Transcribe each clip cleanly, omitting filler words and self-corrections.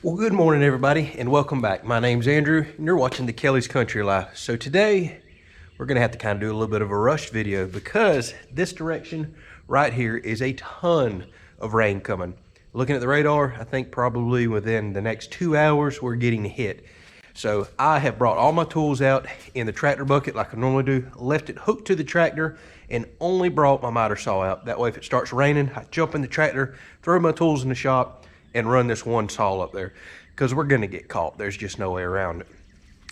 Well, good morning, everybody, and welcome back. My name's Andrew, and you're watching the Kelly's Country Life. So today, we're going to have to kind of do a little bit of a rushed video because this direction right here is a ton of rain coming. Looking at the radar, I think probably within the next 2 hours, we're getting hit. So I have brought all my tools out in the tractor bucket like I normally do, left it hooked to the tractor, and only brought my miter saw out. That way, if it starts raining, I jump in the tractor, throw my tools in the shop, and run this one saw up there because we're gonna get caught. There's just no way around it.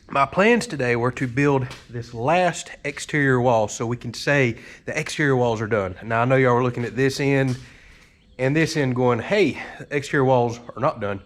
My plans today were to build this last exterior wall so we can say the exterior walls are done. Now I know y'all are looking at this end and this end going, hey, the exterior walls are not done.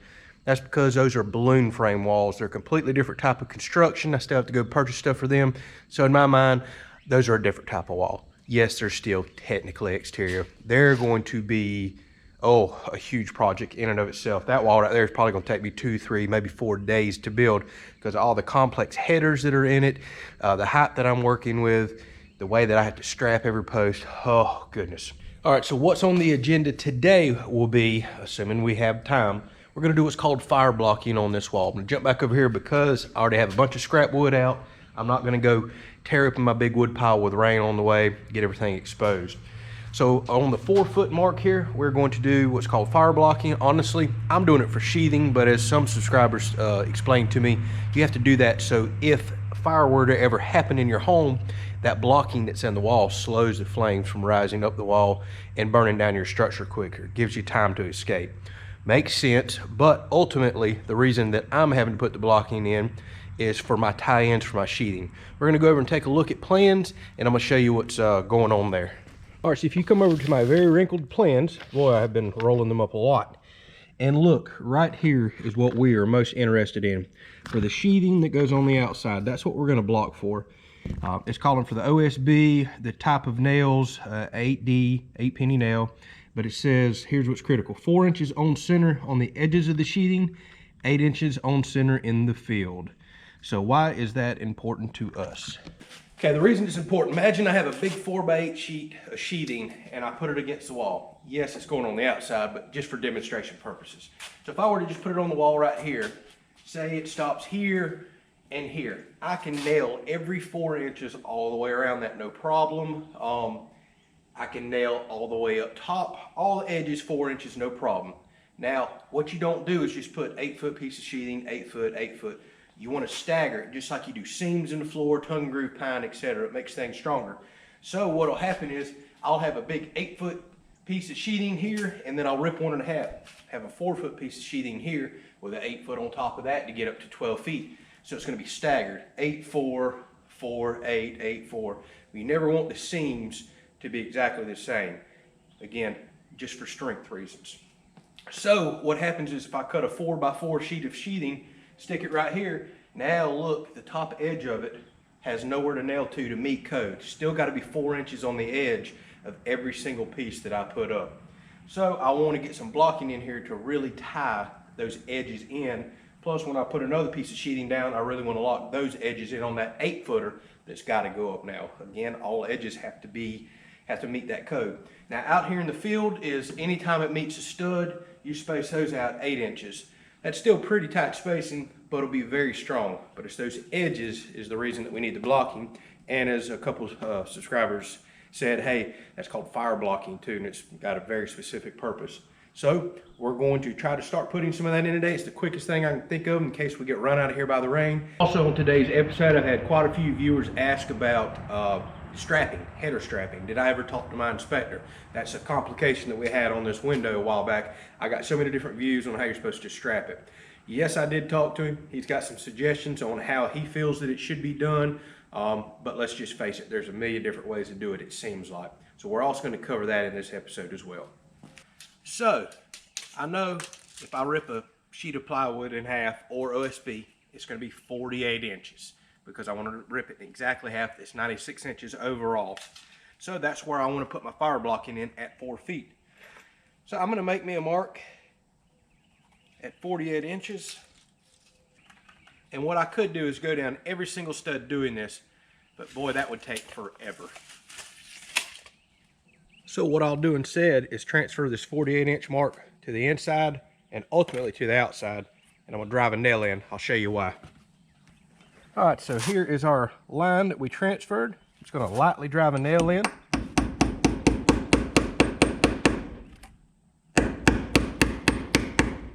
That's because those are balloon frame walls. They're a completely different type of construction. I still have to go purchase stuff for them. So in my mind, those are a different type of wall. Yes, they're still technically exterior. They're going to be a huge project in and of itself. That wall right there is probably going to take me 2, 3, maybe 4 days to build because of all the complex headers that are in it, the height that I'm working with, the way that I have to strap every post. Oh, goodness. All right, so what's on the agenda today will be, assuming we have time, we're going to do what's called fire blocking on this wall. I'm going to jump back over here because I already have a bunch of scrap wood out. I'm not going to go tear up in my big wood pile with rain on the way, get everything exposed. So on the 4-foot mark here, we're going to do what's called fire blocking. Honestly, I'm doing it for sheathing, but as some subscribers explained to me, you have to do that so if fire were to ever happen in your home, that blocking that's in the wall slows the flames from rising up the wall and burning down your structure quicker. It gives you time to escape. Makes sense, but ultimately, the reason that I'm having to put the blocking in is for my tie-ins for my sheathing. We're gonna go over and take a look at plans, and I'm gonna show you what's going on there. All right, so if you come over to my very wrinkled plans, boy, I've been rolling them up a lot. And look, right here is what we are most interested in. For the sheathing that goes on the outside, that's what we're gonna block for. It's calling for the OSB, the type of nails, 8D, 8-penny nail, but it says, here's what's critical. 4 inches on center on the edges of the sheathing, 8 inches on center in the field. So why is that important to us? Okay, the reason it's important, imagine I have a big 4x8 sheet of sheathing and I put it against the wall. Yes, it's going on the outside, but just for demonstration purposes. So if I were to just put it on the wall right here, say it stops here and here, I can nail every 4 inches all the way around that, no problem. I can nail all the way up top, all the edges 4 inches, no problem. Now, what you don't do is just put 8-foot piece of sheathing, 8 foot, 8 foot. You want to stagger it just like you do seams in the floor, tongue groove, pine, etc. It makes things stronger. So what'll happen is I'll have a big 8-foot piece of sheathing here, and then I'll rip 1 1/2. Have a 4-foot piece of sheathing here with an 8-foot on top of that to get up to 12 feet. So it's going to be staggered: 8, 4, 4, 8, 8, 4. You never want the seams to be exactly the same. Again, just for strength reasons. So what happens is if I cut a 4x4 sheet of sheathing, stick it right here. Now look, the top edge of it has nowhere to nail to meet code. Still got to be 4 inches on the edge of every single piece that I put up. So I want to get some blocking in here to really tie those edges in. Plus, when I put another piece of sheathing down, I really want to lock those edges in on that 8-footer that's got to go up now. Again, all edges have to meet that code. Now out here in the field is anytime it meets a stud, you space those out 8 inches. That's still pretty tight spacing, but it'll be very strong. But it's those edges is the reason that we need the blocking. And as a couple subscribers said, hey, that's called fire blocking too, and it's got a very specific purpose. So we're going to try to start putting some of that in today. It's the quickest thing I can think of in case we get run out of here by the rain. Also on today's episode, I've had quite a few viewers ask about strapping, header strapping. Did I ever talk to my inspector? That's a complication that we had on this window a while back. I got so many different views on how you're supposed to strap it. Yes, I did talk to him. He's got some suggestions on how he feels that it should be done. But let's just face it, there's a million different ways to do it, it seems like. So we're also going to cover that in this episode as well. So I know if I rip a sheet of plywood in half or OSB, it's going to be 48 inches. Because I want to rip it exactly half. It's 96 inches overall. So that's where I want to put my fire blocking in at 4 feet. So I'm going to make me a mark at 48 inches. And what I could do is go down every single stud doing this, but boy, that would take forever. So what I'll do instead is transfer this 48-inch mark to the inside and ultimately to the outside. and I'm gonna drive a nail in. I'll show you why. All right, so here is our line that we transferred. I'm just gonna lightly drive a nail in.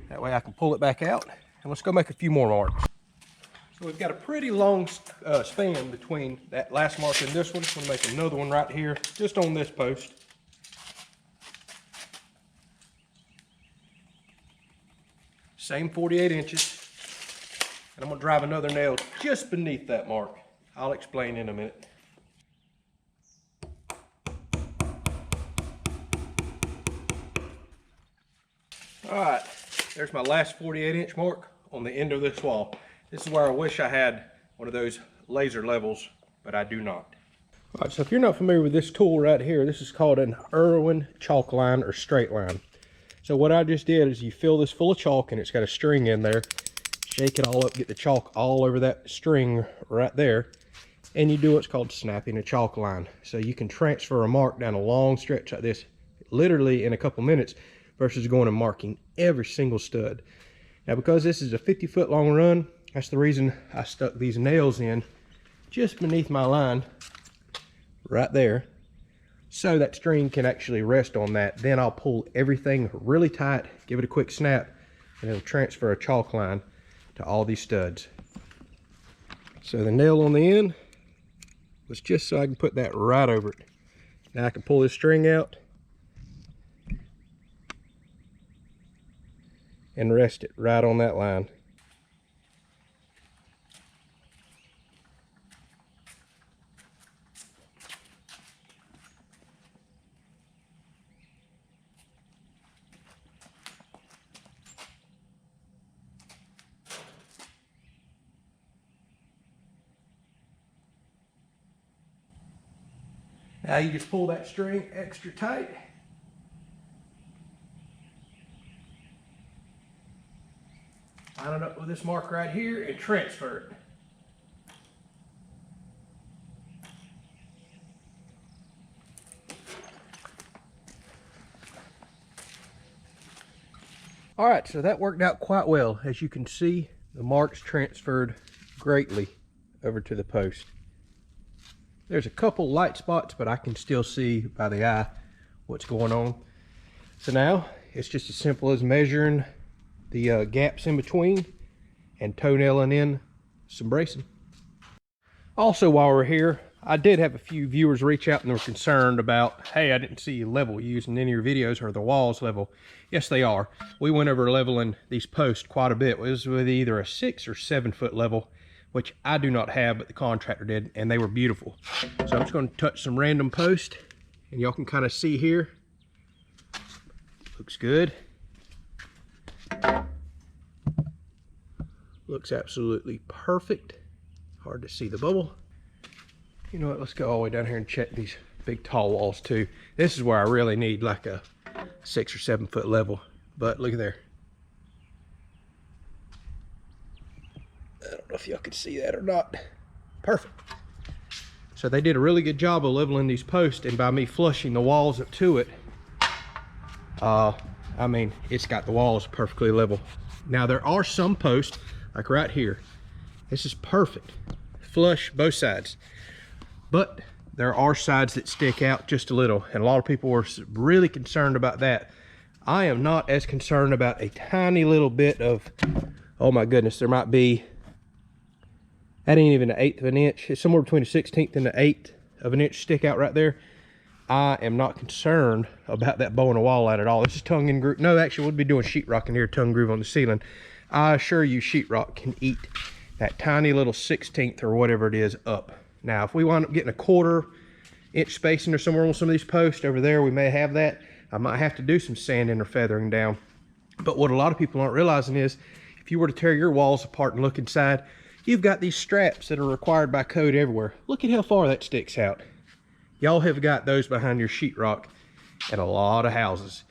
That way I can pull it back out, and let's go make a few more marks. So we've got a pretty long span between that last mark and this one. I'm gonna make another one right here, just on this post. Same 48 inches. And I'm gonna drive another nail just beneath that mark. I'll explain in a minute. All right, there's my last 48-inch mark on the end of this wall. This is where I wish I had one of those laser levels, but I do not. All right, so if you're not familiar with this tool right here, this is called an Irwin chalk line or straight line. So what I just did is you fill this full of chalk and it's got a string in there. Shake it all up, get the chalk all over that string right there. And you do what's called snapping a chalk line. So you can transfer a mark down a long stretch like this, literally in a couple minutes, versus going and marking every single stud. Now because this is a 50-foot long run, that's the reason I stuck these nails in just beneath my line, right there, so that string can actually rest on that. Then I'll pull everything really tight, give it a quick snap, and it'll transfer a chalk line to all these studs. So the nail on the end was just so I can put that right over it. Now I can pull this string out and rest it right on that line. Now you just pull that string extra tight. Line it up with this mark right here and transfer it. All right, so that worked out quite well. As you can see, the marks transferred greatly over to the post. There's a couple light spots, but I can still see by the eye what's going on. So now it's just as simple as measuring the gaps in between and toenailing in some bracing. Also, while we're here, I did have a few viewers reach out and were concerned about, hey, I didn't see you level use in any of your videos, or the walls level. Yes, they are. We went over leveling these posts quite a bit. It was with either a 6 or 7 foot level, which I do not have, but the contractor did, and they were beautiful. So I'm just going to touch some random post, and y'all can kind of see here. Looks good. Looks absolutely perfect. Hard to see the bubble. You know what, let's go all the way down here and check these big tall walls too. This is where I really need like a 6 or 7 foot level, but look at there. I don't know if y'all can see that or not. Perfect. So they did a really good job of leveling these posts, and by me flushing the walls up to it, I mean, it's got the walls perfectly level. Now there are some posts, like right here. This is perfect. Flush both sides. But there are sides that stick out just a little, and a lot of people were really concerned about that. I am not as concerned about a tiny little bit of, oh my goodness, there might be, that ain't even an 1/8 of an inch. It's somewhere between a 1/16 and an 1/8 of an inch stick out right there. I am not concerned about that bowing a wall out at all. This is tongue and groove. No, actually, we'll be doing sheetrock in here, tongue groove on the ceiling. I assure you, sheetrock can eat that tiny little 1/16 or whatever it is up. Now, if we wind up getting a 1/4 inch spacing or somewhere on some of these posts over there, we may have that. I might have to do some sanding or feathering down. But what a lot of people aren't realizing is, if you were to tear your walls apart and look inside, you've got these straps that are required by code everywhere. Look at how far that sticks out. Y'all have got those behind your sheetrock at a lot of houses.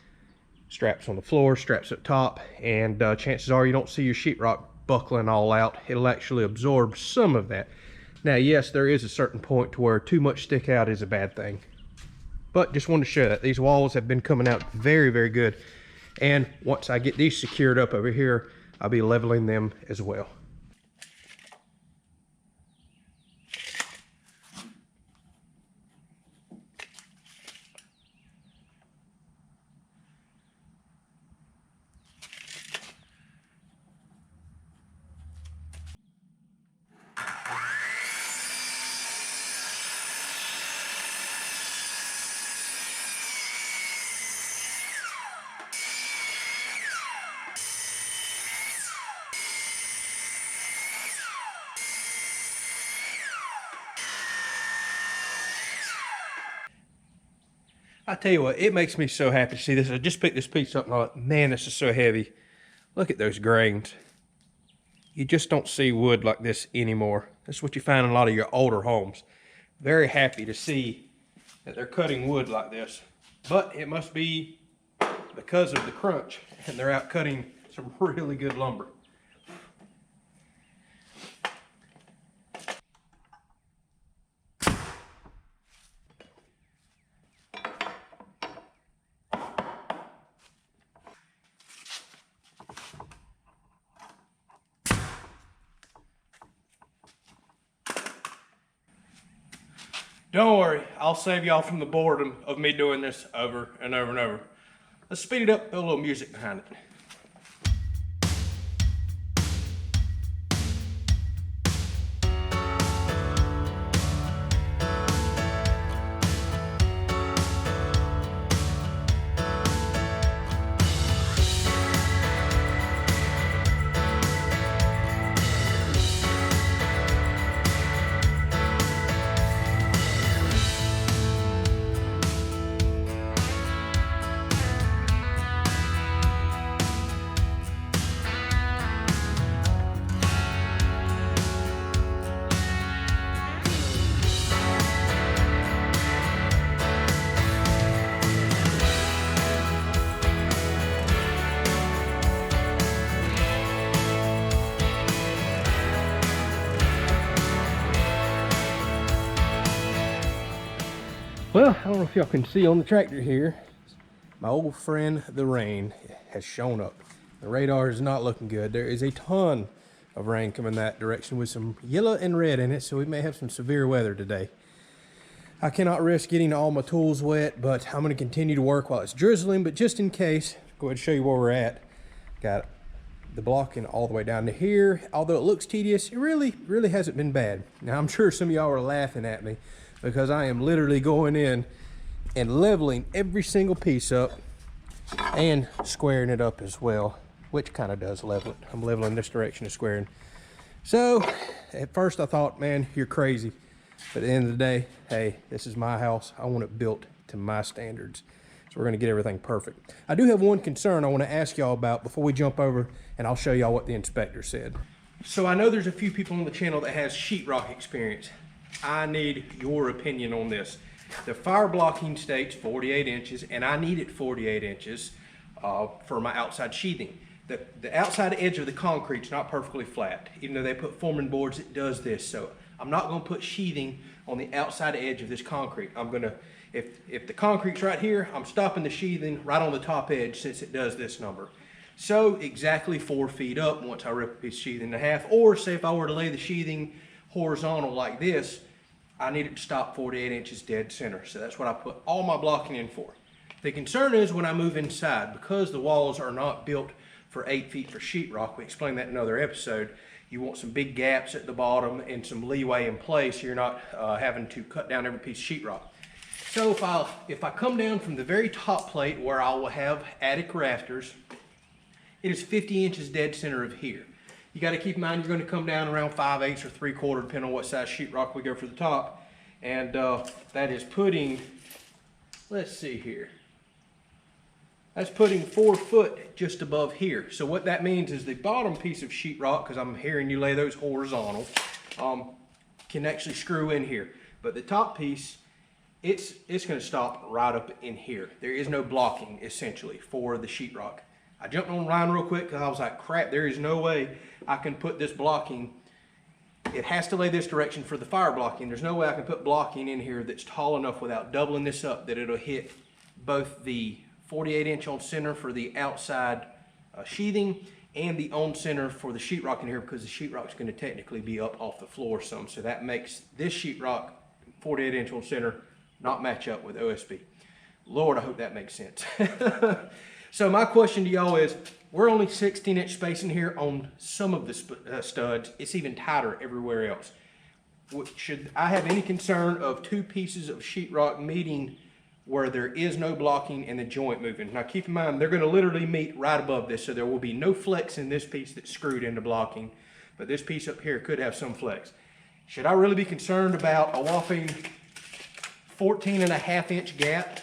Straps on the floor, straps up top, and chances are you don't see your sheetrock buckling all out. It'll actually absorb some of that. Now, yes, there is a certain point to where too much stick out is a bad thing. But just wanted to show that. These walls have been coming out very, very good. And once I get these secured up over here, I'll be leveling them as well. I tell you what, it makes me so happy to see this. I just picked this piece up and I thought, man, this is so heavy. Look at those grains. You just don't see wood like this anymore. That's what you find in a lot of your older homes. Very happy to see that they're cutting wood like this. But it must be because of the crunch, and they're out cutting some really good lumber. Don't worry, I'll save y'all from the boredom of me doing this over and over and over. Let's speed it up, put a little music behind it. Well, I don't know if y'all can see on the tractor here, my old friend the rain has shown up. The radar is not looking good. There is a ton of rain coming that direction with some yellow and red in it, so we may have some severe weather today. I cannot risk getting all my tools wet, but I'm going to continue to work while it's drizzling. But just in case, go ahead and show you where we're at. Got the blocking all the way down to here. Although it looks tedious, it really hasn't been bad. Now, I'm sure some of y'all are laughing at me because I am literally going in and leveling every single piece up and squaring it up as well, which kind of does level it. I'm leveling this direction of squaring. So at first I thought, man, you're crazy. But at the end of the day, hey, this is my house. I want it built to my standards. So we're gonna get everything perfect. I do have one concern I wanna ask y'all about before we jump over, and I'll show y'all what the inspector said. So I know there's a few people on the channel that has sheetrock experience. I need your opinion on this. The fire blocking states 48 inches, and I need it 48 inches for my outside sheathing. The outside edge of the concrete's not perfectly flat. Even though they put forming boards, it does this. So I'm not gonna put sheathing on the outside edge of this concrete. I'm gonna, if the concrete's right here, I'm stopping the sheathing right on the top edge since it does this number. So exactly 4 feet up once I rip a piece of sheathing in half, or say if I were to lay the sheathing horizontal like this, I need it to stop 48 inches dead center. So that's what I put all my blocking in for. The concern is when I move inside, because the walls are not built for 8 feet for sheetrock, we explained that in another episode, you want some big gaps at the bottom and some leeway in place so you're not having to cut down every piece of sheetrock. So if I come down from the very top plate where I will have attic rafters, it is 50 inches dead center of here. You got to keep in mind you're going to come down around 5/8 or 3/4 depending on what size sheetrock we go for the top. And that is putting, let's see here, that's putting 4 foot just above here. So what that means is the bottom piece of sheetrock, because I'm hearing you lay those horizontal, can actually screw in here. But the top piece, it's going to stop right up in here. There is no blocking essentially for the sheetrock. I jumped online real quick because I was like, crap, there is no way I can put this blocking. It has to lay this direction for the fire blocking. There's no way I can put blocking in here that's tall enough without doubling this up that it'll hit both the 48 inch on center for the outside sheathing and the on center for the sheetrock in here, because the sheetrock's going to technically be up off the floor some. So that makes this sheetrock 48-inch on center not match up with OSB. Lord, I hope that makes sense. So my question to y'all is, we're only 16-inch spacing here on some of the studs. It's even tighter everywhere else. Should I have any concern of two pieces of sheetrock meeting where there is no blocking and the joint moving? Now keep in mind, they're going to literally meet right above this, so there will be no flex in this piece that's screwed into blocking, but this piece up here could have some flex. Should I really be concerned about a whopping 14.5-inch gap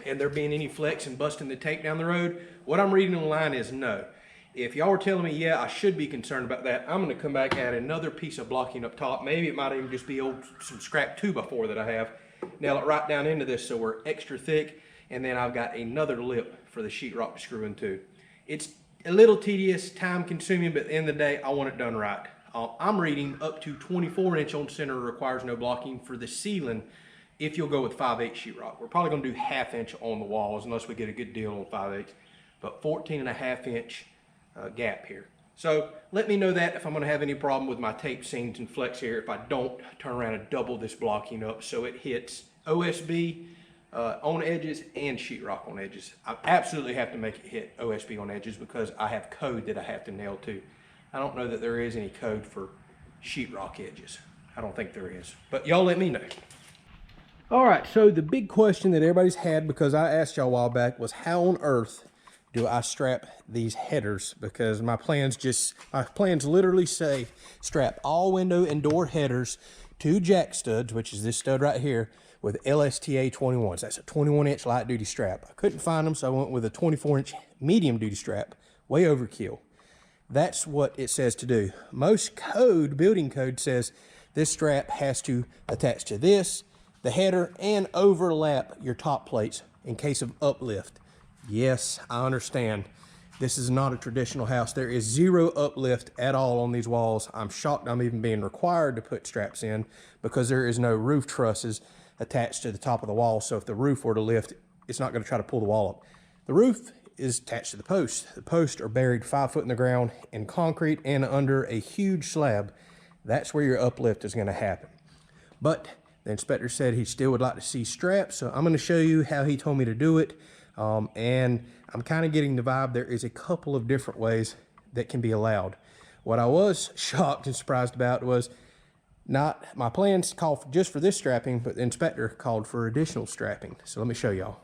and there being any flex and busting the tape down the road? What I'm reading online is no. If y'all were telling me, yeah, I should be concerned about that, I'm gonna come back, add another piece of blocking up top. Maybe it might even just be some scrap 2x4 that I have. Nail it right down into this so we're extra thick, and then I've got another lip for the sheetrock to screw into. It's a little tedious, time consuming, but at the end of the day, I want it done right. I'm reading up to 24-inch on center requires no blocking for the ceiling if you'll go with 5/8 sheetrock. We're probably gonna do 1/2 inch on the walls unless we get a good deal on 5/8, but 14.5-inch gap here. So let me know that if I'm gonna have any problem with my tape seams and flex here if I don't turn around and double this blocking up so it hits OSB on edges and sheetrock on edges. I absolutely have to make it hit OSB on edges because I have code that I have to nail to. I don't know that there is any code for sheetrock edges. I don't think there is, but y'all let me know. All right, so the big question that everybody's had, because I asked y'all a while back, was how on earth do I strap these headers? Because my plans literally say strap all window and door headers to jack studs, which is this stud right here, with LSTA 21s. That's a 21-inch light duty strap. I couldn't find them, so I went with a 24-inch medium duty strap. Way overkill. That's what it says to do. Most code, building code, says this strap has to attach to this, the header, and overlap your top plates in case of uplift. Yes, I understand. This is not a traditional house. There is zero uplift at all on these walls. I'm shocked I'm even being required to put straps in because there is no roof trusses attached to the top of the wall. So if the roof were to lift, it's not going to try to pull the wall up. The roof is attached to the posts. The posts are buried 5 foot in the ground in concrete and under a huge slab. That's where your uplift is going to happen. But the inspector said he still would like to see straps, so I'm going to show you how he told me to do it. And I'm kind of getting the vibe there is a couple of different ways that can be allowed. What I was shocked and surprised about was not my plans called just for this strapping, but the inspector called for additional strapping. So let me show y'all.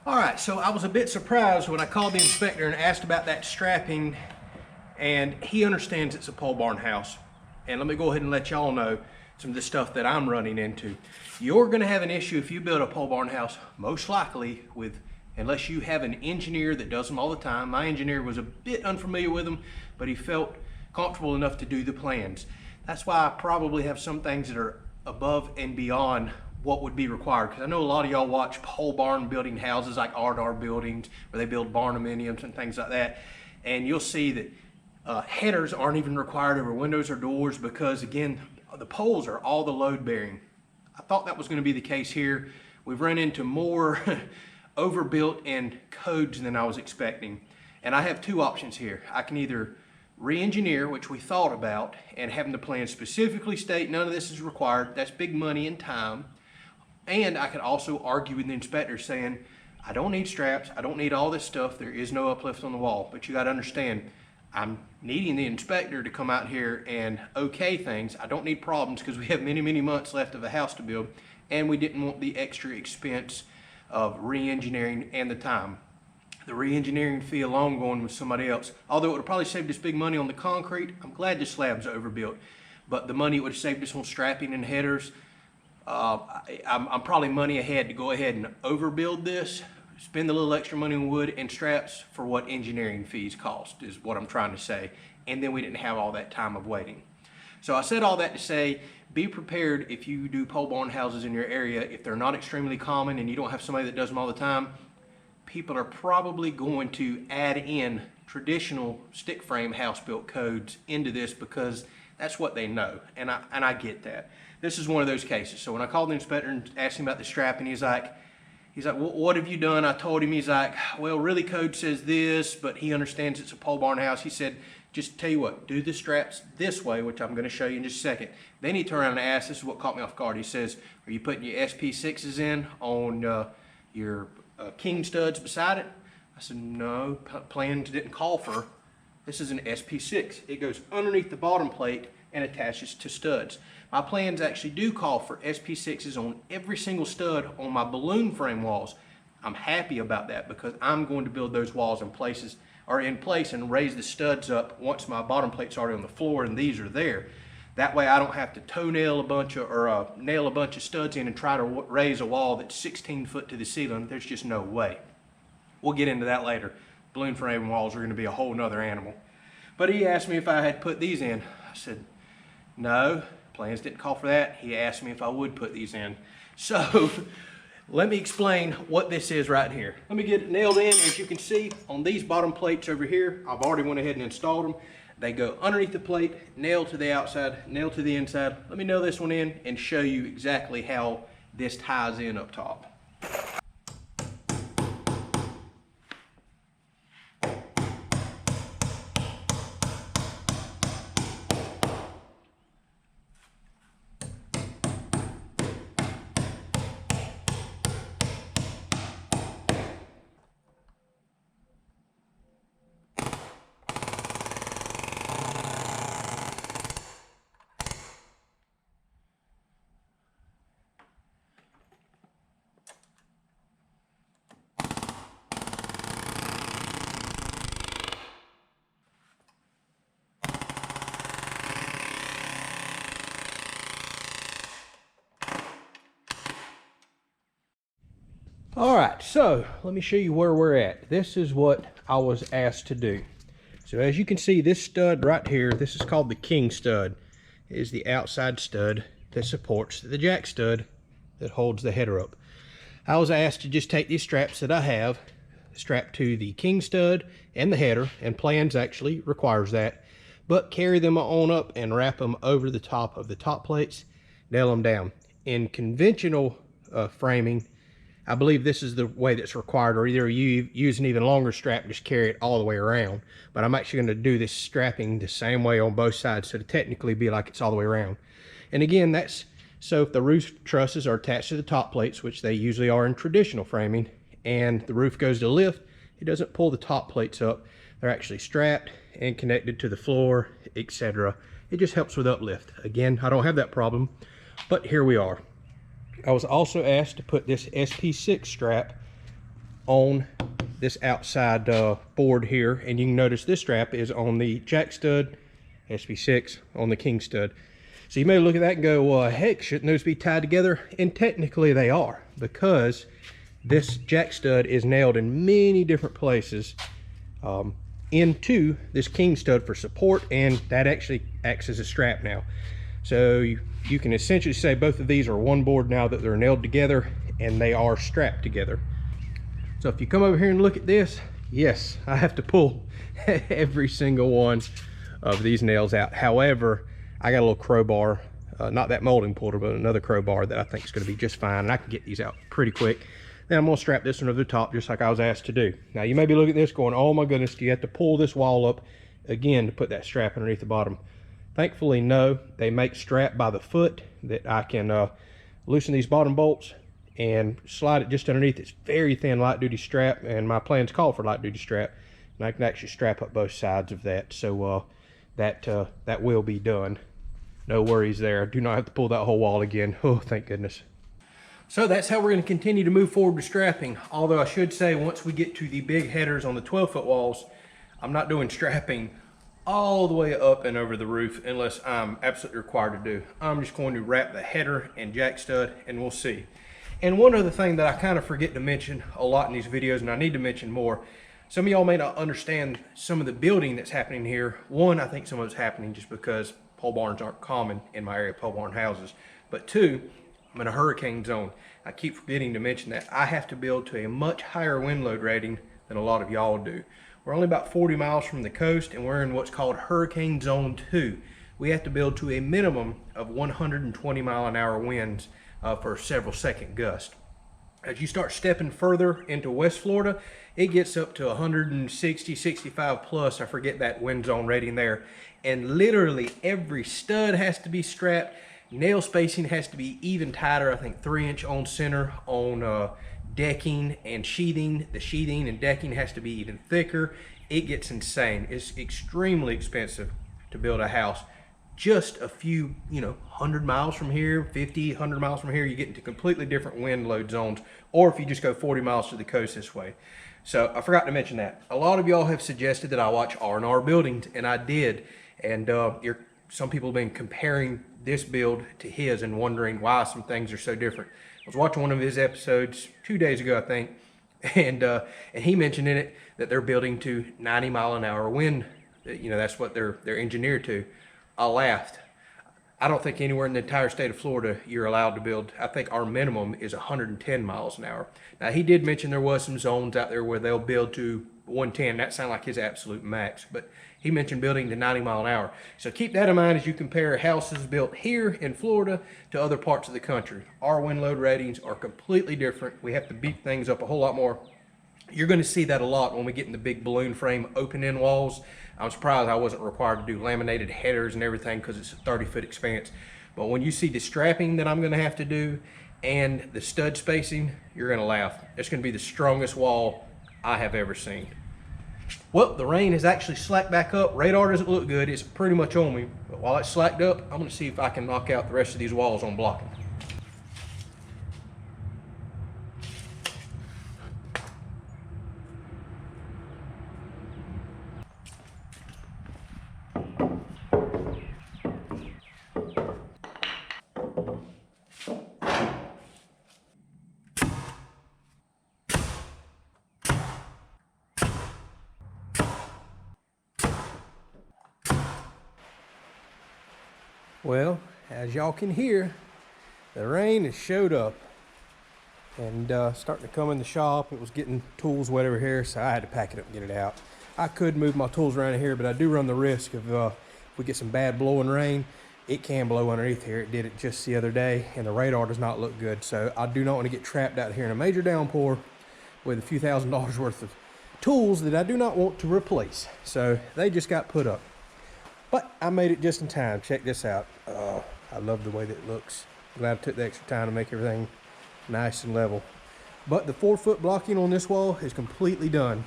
All right, so I was a bit surprised when I called the inspector and asked about that strapping, and he understands it's a pole barn house. And let me go ahead and let y'all know some of the stuff that I'm running into. You're gonna have an issue if you build a pole barn house, most likely with, unless you have an engineer that does them all the time. My engineer was a bit unfamiliar with them, but he felt comfortable enough to do the plans. That's why I probably have some things that are above and beyond what would be required. Because I know a lot of y'all watch pole barn building houses like Ardar buildings, where they build barnuminiums and things like that. And you'll see that headers aren't even required over windows or doors because, again, the poles are all the load bearing. I thought that was going to be the case here. We've run into more overbuilt and codes than I was expecting. And I have two options here. I can either re-engineer, which we thought about, and having the plan specifically state none of this is required. That's big money and time. And I could also argue with the inspector saying, I don't need straps, I don't need all this stuff, there is no uplift on the wall. But you got to understand, I'm needing the inspector to come out here and okay things. I don't need problems because we have many, many months left of a house to build, and we didn't want the extra expense of re-engineering and the time. The re-engineering fee alone going with somebody else, although it would have probably saved us big money on the concrete. I'm glad the slab's overbuilt, but the money it would have saved us on strapping and headers, I'm probably money ahead to go ahead and overbuild this, spend a little extra money on wood and straps for what engineering fees cost, is what I'm trying to say. And then we didn't have all that time of waiting. So I said all that to say, be prepared if you do pole barn houses in your area. If they're not extremely common and you don't have somebody that does them all the time, people are probably going to add in traditional stick frame house built codes into this because that's what they know. And I get that. This is one of those cases. So when I called the inspector and asked him about the strapping, he's like, He's like, well, what have you done? I told him, he's like, well, really code says this, but he understands it's a pole barn house. He said, just tell you what, do the straps this way, which I'm gonna show you in just a second. Then he turned around and asked, this is what caught me off guard. He says, are you putting your SP6s in on your king studs beside it? I said, no, plans didn't call for. This is an SP6. It goes underneath the bottom plate and attaches to studs. My plans actually do call for SP6s on every single stud on my balloon frame walls. I'm happy about that because I'm going to build those walls in place and raise the studs up once my bottom plate's already on the floor and these are there. That way I don't have to nail a bunch of studs in and try to raise a wall that's 16 foot to the ceiling. There's just no way. We'll get into that later. Balloon frame walls are going to be a whole nother animal. But he asked me if I had put these in. I said, no, plans didn't call for that. He asked me if I would put these in. So let me explain what this is right here. Let me get it nailed in. As you can see on these bottom plates over here, I've already went ahead and installed them. They go underneath the plate, nail to the outside, nail to the inside. Let me nail this one in and show you exactly how this ties in up top. All right, so let me show you where we're at. This is what I was asked to do. So as you can see, this stud right here, this is called the king stud. It is the outside stud that supports the jack stud that holds the header up. I was asked to just take these straps that I have, strapped to the king stud and the header, and plans actually requires that, but carry them on up and wrap them over the top of the top plates, nail them down. In conventional framing, I believe this is the way that's required, or either you use an even longer strap and just carry it all the way around. But I'm actually going to do this strapping the same way on both sides, so to technically be like it's all the way around. And again, that's so if the roof trusses are attached to the top plates, which they usually are in traditional framing, and the roof goes to lift, it doesn't pull the top plates up. They're actually strapped and connected to the floor, etc. It just helps with uplift. Again, I don't have that problem, but here we are. I was also asked to put this SP6 strap on this outside board here, and you can notice this strap is on the jack stud, SP6 on the king stud. So you may look at that and go, well, heck, shouldn't those be tied together? And technically they are, because this jack stud is nailed in many different places into this king stud for support, and that actually acts as a strap now. So you can essentially say both of these are one board now that they're nailed together and they are strapped together. So if you come over here and look at this, yes, I have to pull every single one of these nails out. However, I got a little crowbar, not that molding puller, but another crowbar that I think is going to be just fine, and I can get these out pretty quick. Then I'm going to strap this one over the top just like I was asked to do. Now you may be looking at this going, oh my goodness, do you have to pull this wall up again to put that strap underneath the bottom? Thankfully, no. They make strap by the foot that I can loosen these bottom bolts and slide it just underneath. It's very thin light duty strap, and my plans call for light duty strap, and I can actually strap up both sides of that. So that will be done. No worries there. I do not have to pull that whole wall again. Oh, thank goodness. So that's how we're going to continue to move forward with strapping. Although I should say, once we get to the big headers on the 12-foot walls, I'm not doing strapping all the way up and over the roof unless I'm absolutely required to do. I'm just going to wrap the header and jack stud, and we'll see. And one other thing that I kind of forget to mention a lot in these videos, and I need to mention more, some of y'all may not understand some of the building that's happening here. One, I think some of it's happening just because pole barns aren't common in my area, pole barn houses. But two, I'm in a hurricane zone. I keep forgetting to mention that I have to build to a much higher wind load rating than a lot of y'all do. We're only about 40 miles from the coast, and we're in what's called Hurricane Zone 2. We have to build to a minimum of 120 mile an hour winds for several second gusts. As you start stepping further into West Florida, it gets up to 160, 65 plus. I forget that wind zone rating there. And literally every stud has to be strapped. Nail spacing has to be even tighter. I think 3-inch on center on decking and sheathing. The sheathing and decking has to be even thicker. It gets insane. It's extremely expensive to build a house. Just a few, 100 miles from here, 50, 100 miles from here, you get into completely different wind load zones, or if you just go 40 miles to the coast this way. So I forgot to mention that. A lot of y'all have suggested that I watch R&R buildings, and I did. And some people have been comparing this build to his and wondering why some things are so different. I was watching one of his episodes 2 days ago, I think, and he mentioned in it that they're building to 90-mile-an-hour wind. That's what they're engineered to. I laughed. I don't think anywhere in the entire state of Florida you're allowed to build. I think our minimum is 110 miles an hour. Now, he did mention there was some zones out there where they'll build to 110. That sounded like his absolute max, but he mentioned building to 90 mile an hour. So keep that in mind as you compare houses built here in Florida to other parts of the country. Our wind load ratings are completely different. We have to beef things up a whole lot more. You're going to see that a lot when we get in the big balloon frame open end walls. I'm surprised I wasn't required to do laminated headers and everything because it's a 30-foot expanse. But when you see the strapping that I'm going to have to do and the stud spacing, you're going to laugh. It's going to be the strongest wall I have ever seen. Well, the rain has actually slacked back up. Radar doesn't look good. It's pretty much on me. But while it's slacked up, I'm going to see if I can knock out the rest of these walls on blocking. Well, as y'all can hear, the rain has showed up and starting to come in the shop. It was getting tools wet over here, so I had to pack it up and get it out. I could move my tools around here, but I do run the risk of if we get some bad blowing rain, it can blow underneath here. It did it just the other day, and the radar does not look good. So I do not want to get trapped out here in a major downpour with a few $1,000s worth of tools that I do not want to replace. So they just got put up. But I made it just in time. Check this out. I love the way that it looks. Glad I took the extra time to make everything nice and level. But the 4-foot blocking on this wall is completely done.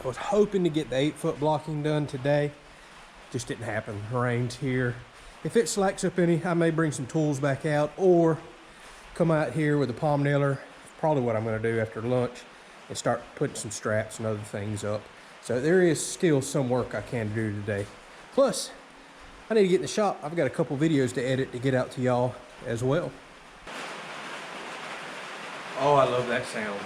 I was hoping to get the 8-foot blocking done today. Just didn't happen. The rain's here. If it slacks up any, I may bring some tools back out or come out here with a palm nailer. Probably what I'm going to do after lunch and start putting some straps and other things up. So there is still some work I can do today. Plus, I need to get in the shop. I've got a couple videos to edit to get out to y'all as well. Oh, I love that sound.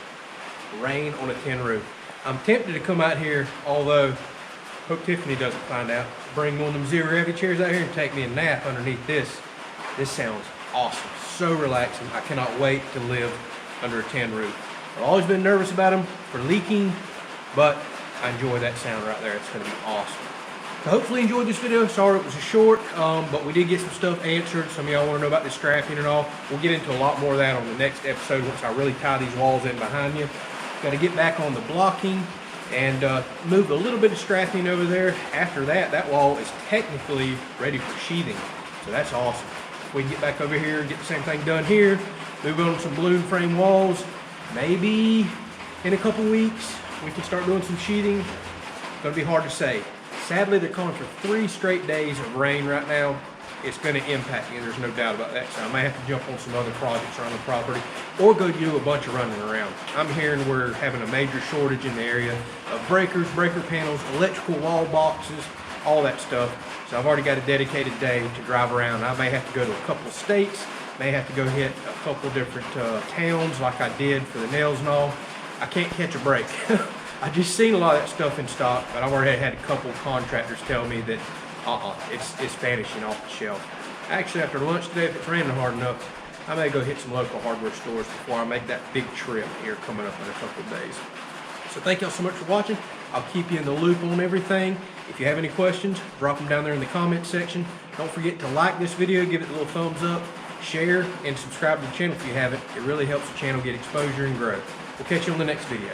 Rain on a tin roof. I'm tempted to come out here, although hope Tiffany doesn't find out. Bring one of them zero gravity chairs out here and take me a nap underneath this. This sounds awesome. So relaxing. I cannot wait to live under a tin roof. I've always been nervous about them for leaking, but I enjoy that sound right there. It's going to be awesome. So hopefully you enjoyed this video. Sorry it was a short, but we did get some stuff answered. Some of y'all want to know about the strapping and all. We'll get into a lot more of that on the next episode once I really tie these walls in behind you. Got to get back on the blocking and move a little bit of strapping over there. After that, that wall is technically ready for sheathing. So that's awesome. We can get back over here and get the same thing done here. Move on some balloon frame walls. Maybe in a couple weeks, we can start doing some sheathing. It's going to be hard to say. Sadly, they're calling for 3 straight days of rain right now. It's going to impact me, there's no doubt about that. So I may have to jump on some other projects around the property or go do a bunch of running around. I'm hearing we're having a major shortage in the area of breakers, breaker panels, electrical wall boxes, all that stuff. So I've already got a dedicated day to drive around. I may have to go to a couple of states, may have to go hit a couple different towns like I did for the nails and all. I can't catch a break. I just seen a lot of that stuff in stock, but I've already had a couple of contractors tell me that it's vanishing off the shelf. Actually, after lunch today, if it's raining hard enough, I may go hit some local hardware stores before I make that big trip here coming up in a couple of days. So thank y'all so much for watching. I'll keep you in the loop on everything. If you have any questions, drop them down there in the comment section. Don't forget to like this video, give it a little thumbs up, share, and subscribe to the channel if you haven't. It really helps the channel get exposure and grow. We'll catch you on the next video.